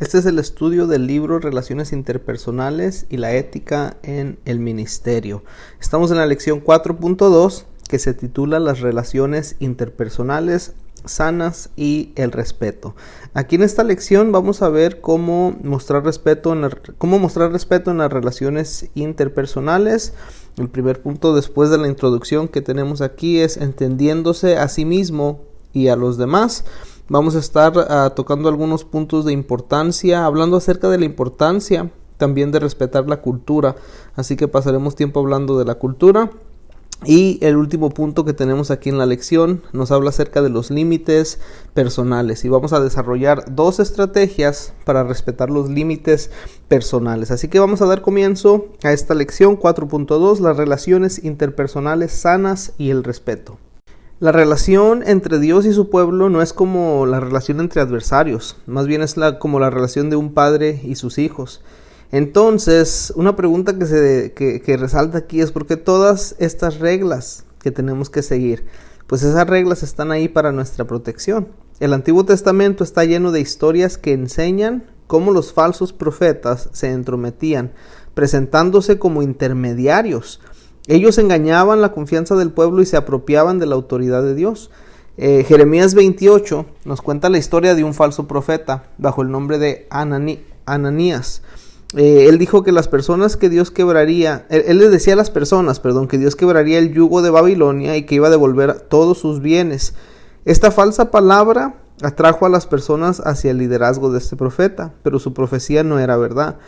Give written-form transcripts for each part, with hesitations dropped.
Este es el estudio del libro Relaciones Interpersonales y la Ética en el Ministerio. Estamos en la lección 4.2 que se titula Las relaciones interpersonales sanas y el respeto. Aquí en esta lección vamos a ver cómo mostrar respeto en las relaciones interpersonales. El primer punto después de la introducción que tenemos aquí es entendiéndose a sí mismo y a los demás. Vamos a estar tocando algunos puntos de importancia, hablando acerca de la importancia también de respetar la cultura. Así que pasaremos tiempo hablando de la cultura. Y el último punto que tenemos aquí en la lección nos habla acerca de los límites personales. Y vamos a desarrollar dos estrategias para respetar los límites personales. Así que vamos a dar comienzo a esta lección 4.2, las relaciones interpersonales sanas y el respeto. La relación entre Dios y su pueblo no es como la relación entre adversarios, más bien es como la relación de un padre y sus hijos. Entonces, una pregunta que resalta aquí es ¿por qué todas estas reglas que tenemos que seguir? Pues esas reglas están ahí para nuestra protección. El Antiguo Testamento está lleno de historias que enseñan cómo los falsos profetas se entrometían, presentándose como intermediarios. Ellos engañaban la confianza del pueblo y se apropiaban de la autoridad de Dios. Jeremías 28 nos cuenta la historia de un falso profeta bajo el nombre de Ananías. Él dijo que las personas que Dios quebraría, él les decía a las personas, que Dios quebraría el yugo de Babilonia y que iba a devolver todos sus bienes. Esta falsa palabra atrajo a las personas hacia el liderazgo de este profeta, pero su profecía no era verdad.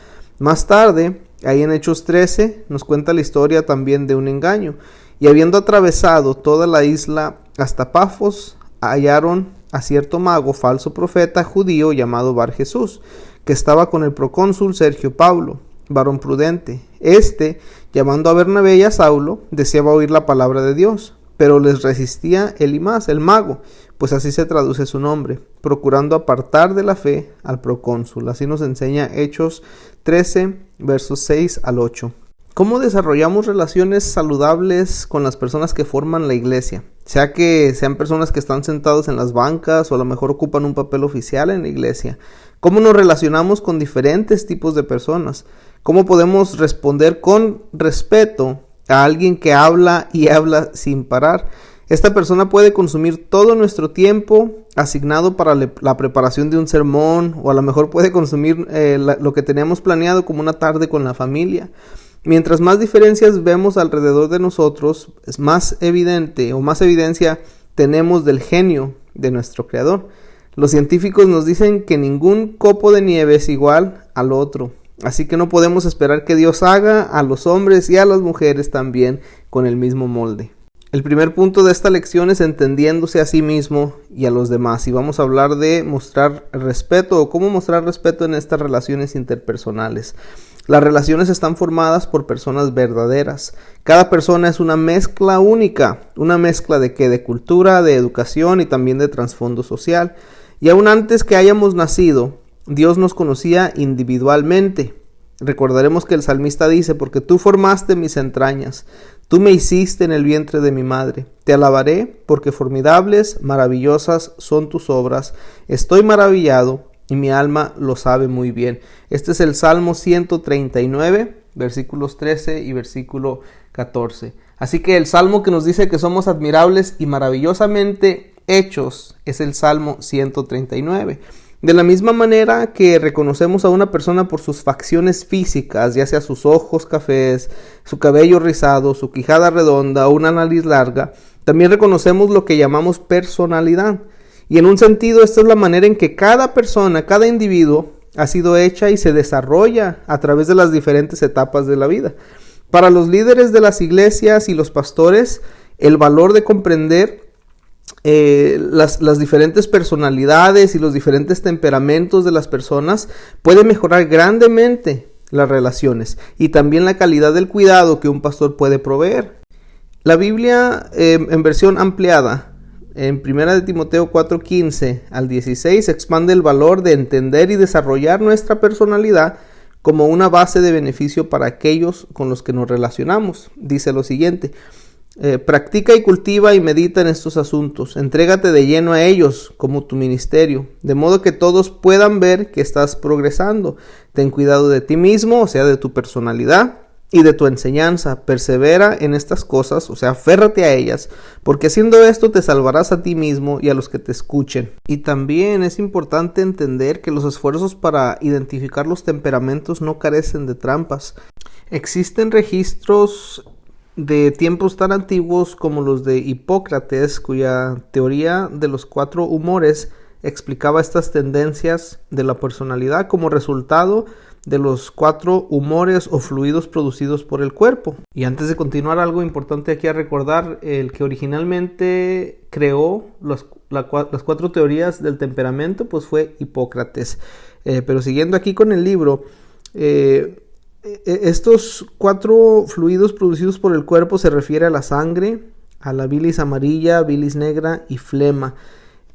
Más tarde, ahí en Hechos 13, nos cuenta la historia también de un engaño. Y habiendo atravesado toda la isla hasta Pafos, hallaron a cierto mago, falso profeta judío llamado Bar Jesús, que estaba con el procónsul Sergio Paulo, varón prudente. Llamando a Bernabé y a Saulo, deseaba oír la palabra de Dios, pero les resistía Elimas, el mago, pues así se traduce su nombre, procurando apartar de la fe al procónsul. Así nos enseña Hechos 13, versos 6 al 8. ¿Cómo desarrollamos relaciones saludables con las personas que forman la iglesia? Sea que sean personas que están sentados en las bancas o a lo mejor ocupan un papel oficial en la iglesia. ¿Cómo nos relacionamos con diferentes tipos de personas? ¿Cómo podemos responder con respeto a alguien que habla y habla sin parar? Esta persona puede consumir todo nuestro tiempo asignado para la preparación de un sermón, o a lo mejor puede consumir lo que teníamos planeado como una tarde con la familia. Mientras más diferencias vemos alrededor de nosotros, es más evidencia tenemos del genio de nuestro Creador. Los científicos nos dicen que ningún copo de nieve es igual al otro. Así que no podemos esperar que Dios haga a los hombres y a las mujeres también con el mismo molde. El primer punto de esta lección es entendiéndose a sí mismo y a los demás. Y vamos a hablar de mostrar respeto o cómo mostrar respeto en estas relaciones interpersonales. Las relaciones están formadas por personas verdaderas. Cada persona es una mezcla única. ¿Una mezcla de qué? De cultura, de educación y también de trasfondo social. Y aún antes que hayamos nacido, Dios nos conocía individualmente. Recordaremos que el salmista dice, porque tú formaste mis entrañas, tú me hiciste en el vientre de mi madre. Te alabaré porque formidables, maravillosas son tus obras. Estoy maravillado y mi alma lo sabe muy bien. Este es el Salmo 139, versículos 13 y versículo 14. Así que el Salmo que nos dice que somos admirables y maravillosamente hechos es el Salmo 139. De la misma manera que reconocemos a una persona por sus facciones físicas, ya sea sus ojos cafés, su cabello rizado, su quijada redonda o una nariz larga, también reconocemos lo que llamamos personalidad. Y en un sentido, esta es la manera en que cada persona, cada individuo ha sido hecha y se desarrolla a través de las diferentes etapas de la vida. Para los líderes de las iglesias y los pastores, el valor de comprender las diferentes personalidades y los diferentes temperamentos de las personas puede mejorar grandemente las relaciones y también la calidad del cuidado que un pastor puede proveer. La Biblia en versión ampliada en 1 Timoteo 4:15 al 16 expande el valor de entender y desarrollar nuestra personalidad como una base de beneficio para aquellos con los que nos relacionamos. Dice lo siguiente: Practica y cultiva y medita en estos asuntos. Entrégate de lleno a ellos como tu ministerio, de modo que todos puedan ver que estás progresando. Ten cuidado de ti mismo, o sea, de tu personalidad y de tu enseñanza. Persevera en estas cosas, o sea, aférrate a ellas, porque haciendo esto te salvarás a ti mismo y a los que te escuchen. Y también es importante entender que los esfuerzos para identificar los temperamentos no carecen de trampas. Existen registros de tiempos tan antiguos como los de Hipócrates, cuya teoría de los 4 humores explicaba estas tendencias de la personalidad como resultado de los 4 humores o fluidos producidos por el cuerpo. Y antes de continuar, algo importante aquí a recordar: el que originalmente creó las 4 teorías del temperamento pues fue Hipócrates. Pero siguiendo aquí con el libro, estos 4 fluidos producidos por el cuerpo se refiere a la sangre, a la bilis amarilla, bilis negra y flema.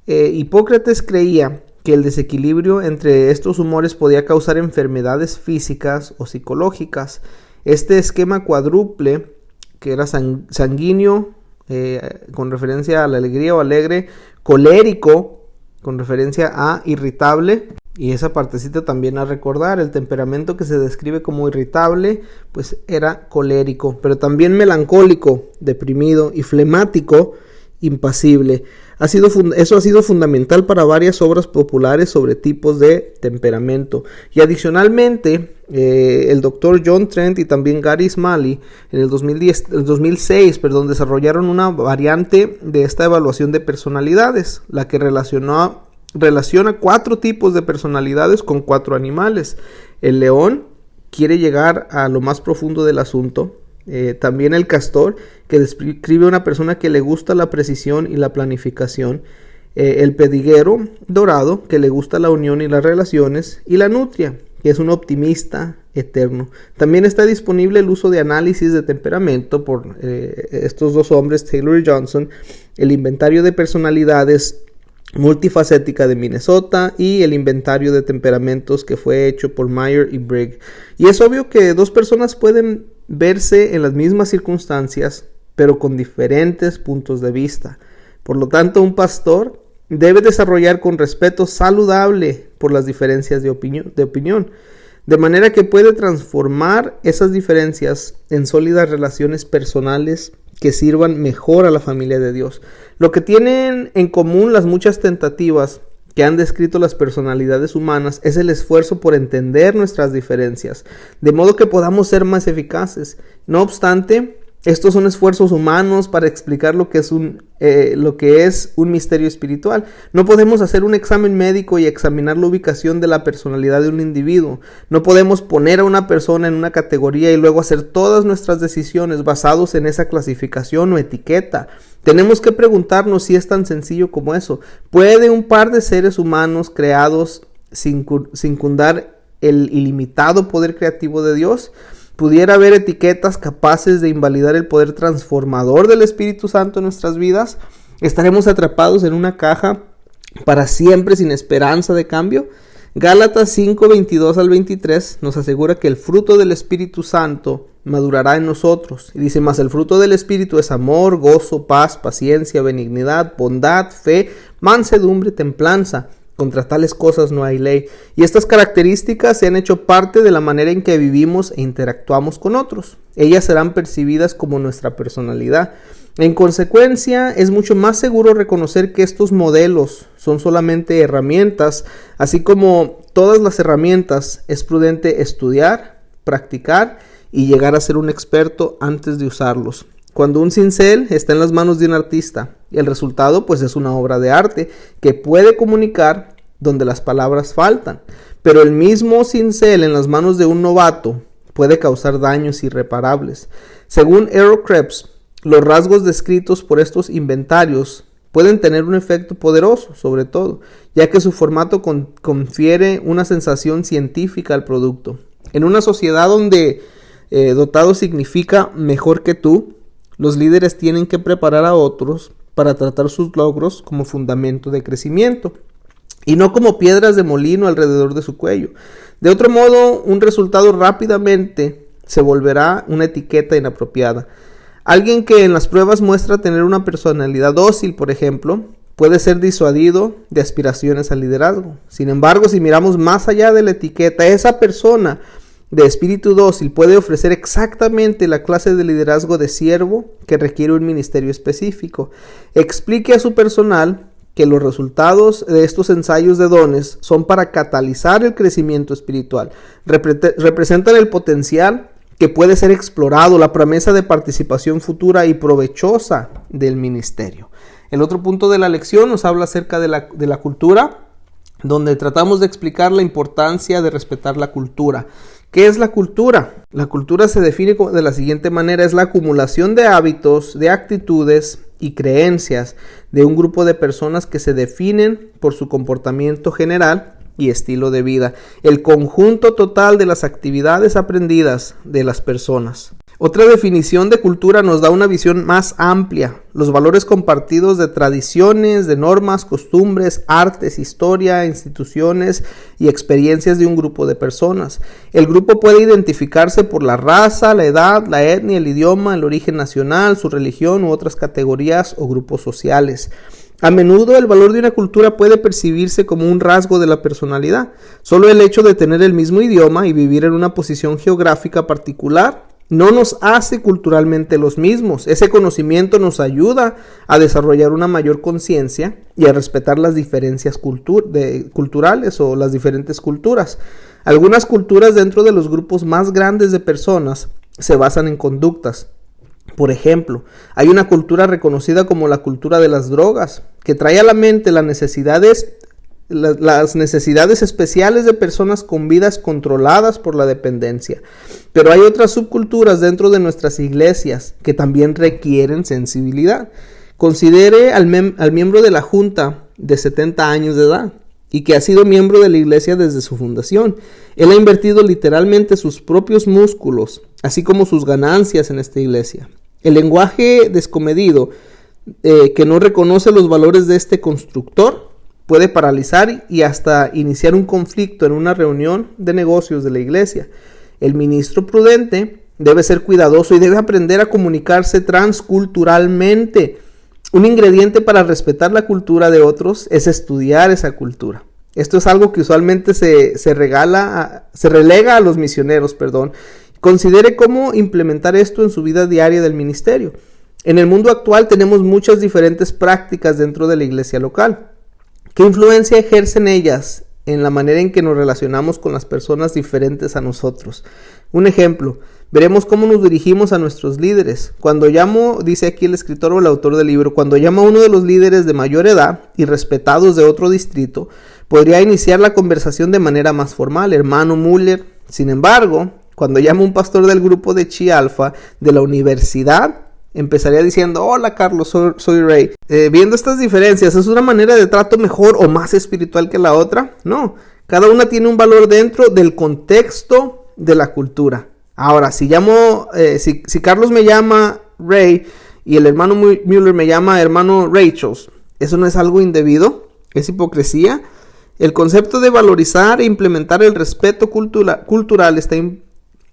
Hipócrates creía que el desequilibrio entre estos humores podía causar enfermedades físicas o psicológicas. Este esquema cuádruple, que era sanguíneo, con referencia a la alegría o alegre, colérico, con referencia a irritable, y esa partecita también a recordar: el temperamento que se describe como irritable pues era colérico, pero también melancólico, deprimido, y flemático, impasible. Eso ha sido fundamental para varias obras populares sobre tipos de temperamento. Y adicionalmente, el Dr. John Trent y también Gary Smalley en el 2006 desarrollaron una variante de esta evaluación de personalidades, la que relaciona 4 tipos de personalidades con 4 animales. El león quiere llegar a lo más profundo del asunto. También el castor, que describe una persona que le gusta la precisión y la planificación. El pediguero dorado, que le gusta la unión y las relaciones. Y la nutria, que es un optimista eterno. También está disponible el uso de análisis de temperamento por estos 2 hombres, Taylor y Johnson, el inventario de personalidades multifacética de Minnesota y el inventario de temperamentos que fue hecho por Meyer y Brigg. Y es obvio que 2 personas pueden verse en las mismas circunstancias, pero con diferentes puntos de vista. Por lo tanto, un pastor debe desarrollar con respeto saludable por las diferencias de opinión, de manera que puede transformar esas diferencias en sólidas relaciones personales que sirvan mejor a la familia de Dios. Lo que tienen en común las muchas tentativas que han descrito las personalidades humanas es el esfuerzo por entender nuestras diferencias, de modo que podamos ser más eficaces. No obstante, estos son esfuerzos humanos para explicar lo que es un misterio espiritual. No podemos hacer un examen médico y examinar la ubicación de la personalidad de un individuo. No podemos poner a una persona en una categoría y luego hacer todas nuestras decisiones basados en esa clasificación o etiqueta. Tenemos que preguntarnos si es tan sencillo como eso. ¿Puede un par de seres humanos creados circundar el ilimitado poder creativo de Dios? ¿Pudiera haber etiquetas capaces de invalidar el poder transformador del Espíritu Santo en nuestras vidas? ¿Estaremos atrapados en una caja para siempre sin esperanza de cambio? Gálatas 5:22 al 23 nos asegura que el fruto del Espíritu Santo madurará en nosotros. Y dice: mas el fruto del Espíritu es amor, gozo, paz, paciencia, benignidad, bondad, fe, mansedumbre, templanza. Contra tales cosas no hay ley. Y estas características se han hecho parte de la manera en que vivimos e interactuamos con otros. Ellas serán percibidas como nuestra personalidad. En consecuencia, es mucho más seguro reconocer que estos modelos son solamente herramientas. Así como todas las herramientas, es prudente estudiar, practicar y llegar a ser un experto antes de usarlos. Cuando un cincel está en las manos de un artista, el resultado pues es una obra de arte que puede comunicar donde las palabras faltan. Pero el mismo cincel en las manos de un novato puede causar daños irreparables. Según Errol Krebs, los rasgos descritos por estos inventarios pueden tener un efecto poderoso, sobre todo, ya que su formato confiere una sensación científica al producto. En una sociedad donde dotado significa mejor que tú, los líderes tienen que preparar a otros para tratar sus logros como fundamento de crecimiento y no como piedras de molino alrededor de su cuello. De otro modo, un resultado rápidamente se volverá una etiqueta inapropiada. Alguien que en las pruebas muestra tener una personalidad dócil, por ejemplo, puede ser disuadido de aspiraciones al liderazgo. Sin embargo, si miramos más allá de la etiqueta, esa persona de espíritu dócil puede ofrecer exactamente la clase de liderazgo de siervo que requiere un ministerio específico. Explique a su personal que los resultados de estos ensayos de dones son para catalizar el crecimiento espiritual. Representan el potencial que puede ser explorado, la promesa de participación futura y provechosa del ministerio. El otro punto de la lección nos habla acerca de la cultura, donde tratamos de explicar la importancia de respetar la cultura. ¿Qué es la cultura? La cultura se define de la siguiente manera: es la acumulación de hábitos, de actitudes y creencias de un grupo de personas que se definen por su comportamiento general y estilo de vida, el conjunto total de las actividades aprendidas de las personas. Otra definición de cultura nos da una visión más amplia: los valores compartidos de tradiciones, de normas, costumbres, artes, historia, instituciones y experiencias de un grupo de personas. El grupo puede identificarse por la raza, la edad, la etnia, el idioma, el origen nacional, su religión u otras categorías o grupos sociales. A menudo el valor de una cultura puede percibirse como un rasgo de la personalidad. Solo el hecho de tener el mismo idioma y vivir en una posición geográfica particular no nos hace culturalmente los mismos. Ese conocimiento nos ayuda a desarrollar una mayor conciencia y a respetar las diferencias culturales o las diferentes culturas. Algunas culturas dentro de los grupos más grandes de personas se basan en conductas. Por ejemplo, hay una cultura reconocida como la cultura de las drogas, que trae a la mente las necesidades especiales de personas con vidas controladas por la dependencia. Pero hay otras subculturas dentro de nuestras iglesias que también requieren sensibilidad. Considere al miembro de la junta de 70 años de edad y que ha sido miembro de la iglesia desde su fundación. Él ha invertido literalmente sus propios músculos, así como sus ganancias en esta iglesia. El lenguaje descomedido que no reconoce los valores de este constructor puede paralizar y hasta iniciar un conflicto en una reunión de negocios de la iglesia. El ministro prudente debe ser cuidadoso y debe aprender a comunicarse transculturalmente. Un ingrediente para respetar la cultura de otros es estudiar esa cultura. Esto es algo que usualmente se relega a los misioneros, Considere cómo implementar esto en su vida diaria del ministerio. En el mundo actual tenemos muchas diferentes prácticas dentro de la iglesia local. ¿Qué influencia ejercen ellas en la manera en que nos relacionamos con las personas diferentes a nosotros? Un ejemplo, veremos cómo nos dirigimos a nuestros líderes. Cuando llamo, dice aquí el escritor o el autor del libro, cuando llamo a uno de los líderes de mayor edad y respetados de otro distrito, podría iniciar la conversación de manera más formal: hermano Müller. Sin embargo, cuando llamo a un pastor del grupo de Chi Alpha de la universidad, empezaría diciendo: hola Carlos, soy Ray. Viendo estas diferencias, ¿es una manera de trato mejor o más espiritual que la otra? No, cada una tiene un valor dentro del contexto de la cultura. Ahora, si Carlos me llama Ray y el hermano Müller me llama hermano Rachel, ¿eso no es algo indebido? ¿Es hipocresía? El concepto de valorizar e implementar el respeto cultural está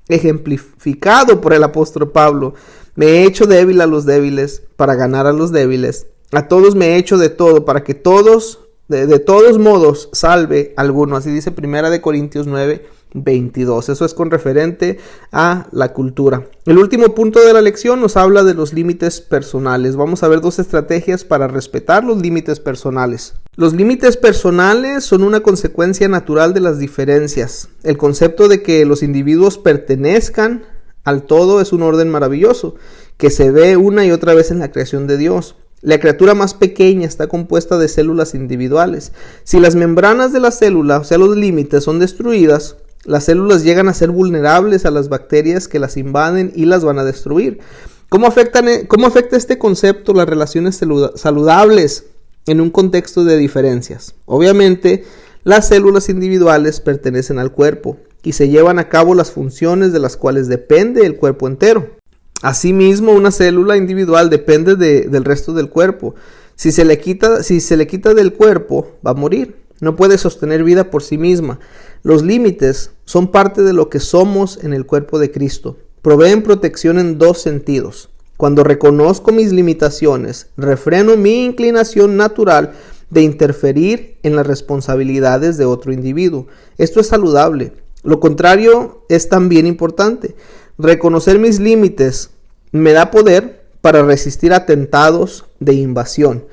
ejemplificado por el apóstol Pablo. Me he hecho débil a los débiles para ganar a los débiles. A todos me he hecho de todo para que todos, de todos modos, salve a alguno. Así dice 1 Corintios 9:22. Eso es con referente a la cultura. El último punto de la lección nos habla de los límites personales. Vamos a ver 2 estrategias para respetar los límites personales. Los límites personales son una consecuencia natural de las diferencias. El concepto de que los individuos pertenezcan al todo es un orden maravilloso que se ve una y otra vez en la creación de Dios. La criatura más pequeña está compuesta de células individuales. Si las membranas de la célula, o sea los límites, son destruidas, las células llegan a ser vulnerables a las bacterias que las invaden y las van a destruir. ¿Cómo afecta este concepto las relaciones saludables en un contexto de diferencias? Obviamente, las células individuales pertenecen al cuerpo y se llevan a cabo las funciones de las cuales depende el cuerpo entero. Asimismo, una célula individual depende del resto del cuerpo. Si se le quita del cuerpo, va a morir. No puede sostener vida por sí misma. Los límites son parte de lo que somos en el cuerpo de Cristo. Proveen protección en 2 sentidos. Cuando reconozco mis limitaciones, refreno mi inclinación natural de interferir en las responsabilidades de otro individuo. Esto es saludable. Lo contrario es también importante. Reconocer mis límites me da poder para resistir atentados de invasión.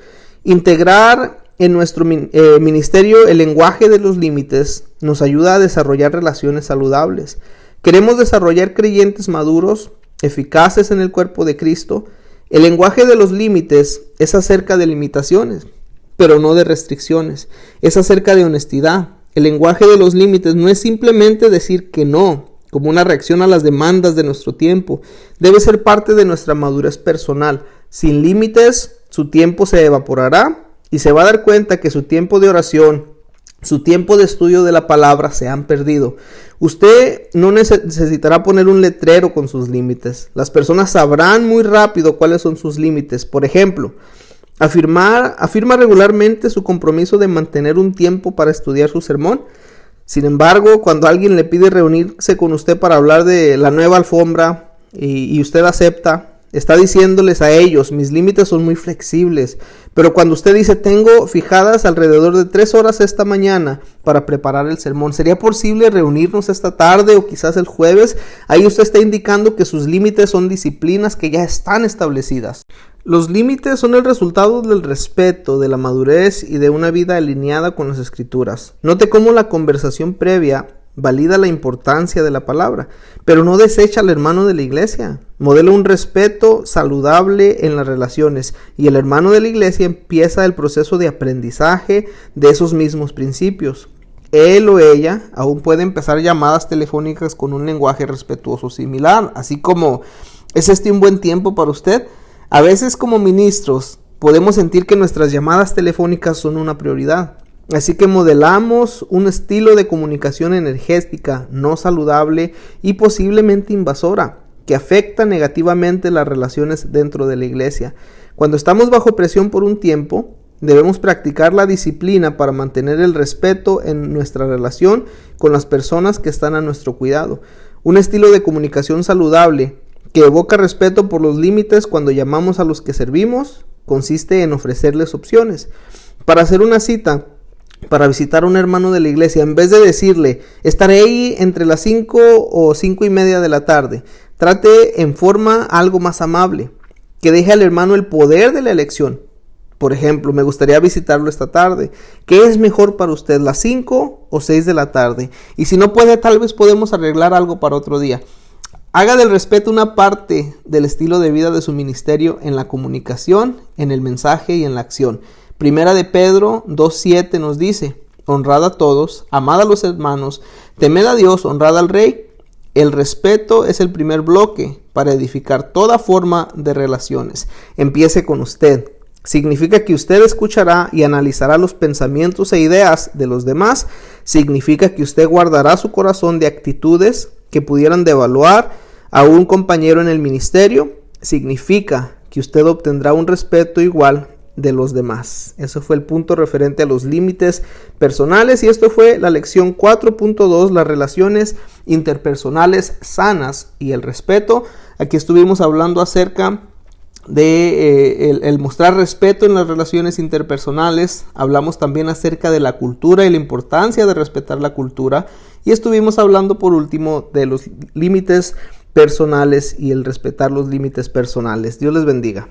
Integrar en nuestro ministerio el lenguaje de los límites nos ayuda a desarrollar relaciones saludables. Queremos desarrollar creyentes maduros, eficaces en el cuerpo de Cristo. El lenguaje de los límites es acerca de limitaciones, pero no de restricciones. Es acerca de honestidad. El lenguaje de los límites no es simplemente decir que no, como una reacción a las demandas de nuestro tiempo. Debe ser parte de nuestra madurez personal. Sin límites, su tiempo se evaporará y se va a dar cuenta que su tiempo de oración, su tiempo de estudio de la palabra se han perdido. Usted no necesitará poner un letrero con sus límites. Las personas sabrán muy rápido cuáles son sus límites. Por ejemplo, afirma regularmente su compromiso de mantener un tiempo para estudiar su sermón. Sin embargo, cuando alguien le pide reunirse con usted para hablar de la nueva alfombra y usted acepta, está diciéndoles a ellos, mis límites son muy flexibles. Pero cuando usted dice, tengo fijadas alrededor de 3 horas esta mañana para preparar el sermón, ¿sería posible reunirnos esta tarde o quizás el jueves? Ahí usted está indicando que sus límites son disciplinas que ya están establecidas. Los límites son el resultado del respeto, de la madurez y de una vida alineada con las Escrituras. Note cómo la conversación previa valida la importancia de la palabra, pero no desecha al hermano de la iglesia. Modela un respeto saludable en las relaciones y el hermano de la iglesia empieza el proceso de aprendizaje de esos mismos principios. Él o ella aún puede empezar llamadas telefónicas con un lenguaje respetuoso similar, así como ¿es este un buen tiempo para usted? A veces como ministros podemos sentir que nuestras llamadas telefónicas son una prioridad. Así que modelamos un estilo de comunicación energética, no saludable y posiblemente invasora, que afecta negativamente las relaciones dentro de la iglesia. Cuando estamos bajo presión por un tiempo, debemos practicar la disciplina para mantener el respeto en nuestra relación con las personas que están a nuestro cuidado. Un estilo de comunicación saludable que evoca respeto por los límites cuando llamamos a los que servimos consiste en ofrecerles opciones. Para hacer una cita, para visitar a un hermano de la iglesia, en vez de decirle, estaré ahí entre las 5 o 5:30 de la tarde, trate en forma algo más amable, que deje al hermano el poder de la elección. Por ejemplo, me gustaría visitarlo esta tarde. ¿Qué es mejor para usted, las 5 o 6 de la tarde? Y si no puede, tal vez podemos arreglar algo para otro día. Haga del respeto una parte del estilo de vida de su ministerio en la comunicación, en el mensaje y en la acción. Primera de Pedro 2:7 nos dice, honrad a todos, amad a los hermanos, temed a Dios, honrad al Rey. El respeto es el primer bloque para edificar toda forma de relaciones. Empiece con usted. Significa que usted escuchará y analizará los pensamientos e ideas de los demás. Significa que usted guardará su corazón de actitudes que pudieran devaluar a un compañero en el ministerio. Significa que usted obtendrá un respeto igual de los demás. Eso fue el punto referente a los límites personales y esto fue la lección 4.2, las relaciones interpersonales sanas y el respeto. Aquí estuvimos hablando acerca de el mostrar respeto en las relaciones interpersonales. Hablamos también acerca de la cultura y la importancia de respetar la cultura y estuvimos hablando por último de los límites personales y el respetar los límites personales. Dios les bendiga.